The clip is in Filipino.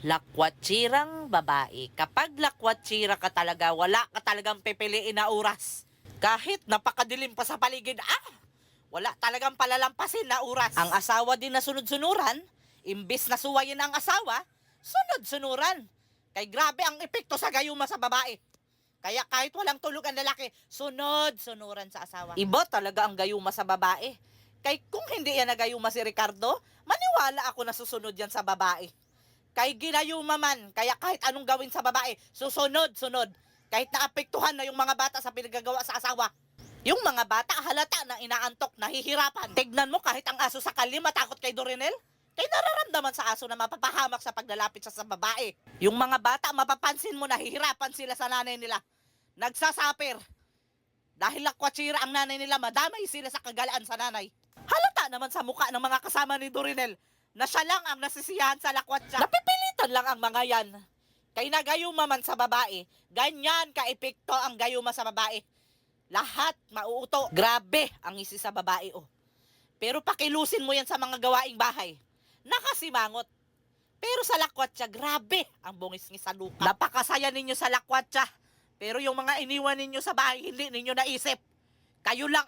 Lakwatsirang babae. Kapag lakwatsira ka talaga, wala ka talagang pipiliin na oras. Kahit napakadilim pa sa paligid, wala talagang palalampasin na oras. Ang asawa din na sunod-sunuran, imbis na suwayin ang asawa, sunod-sunuran. Kay grabe ang epekto sa gayuma sa babae. Kaya kahit walang tulog ang lalaki, sunod-sunuran sa asawa. Iba talaga ang gayuma sa babae. Kay kung hindi yan nagayuma si Ricardo, maniwala ako na susunod yan sa babae. Kay ginayuma man, kaya kahit anong gawin sa babae, susunod-sunod. Kahit naapektuhan na yung mga bata sa pinagagawa sa asawa. Yung mga bata halata na inaantok, nahihirapan. Tignan mo kahit ang aso sa kalye matakot kay Dorinel. Kay nararamdaman sa aso na mapapahamak sa paglalapit sa babae. Yung mga bata, mapapansin mo, nahihirapan sila sa nanay nila. Nagsasapir. Dahil lakwatsira ang nanay nila, madamay sila sa kagalaan sa nanay. Halata naman sa mukha ng mga kasama ni Dorinel na siya lang ang nasisiyahan sa lakwatsa. Napipilitan lang ang mga yan. Kay nagayuma man sa babae, ganyan ka-epekto ang gayuma sa babae. Lahat mauuto. Grabe ang isi sa babae, oh. Pero pakilusin mo yan sa mga gawaing bahay. Nakasimangot. Pero sa lakwatsa, grabe ang bungis-ngis sa luka. Napakasaya ninyo sa lakwatsa. Pero yung mga iniwan ninyo sa bahay, hindi ninyo naisip. Kayo lang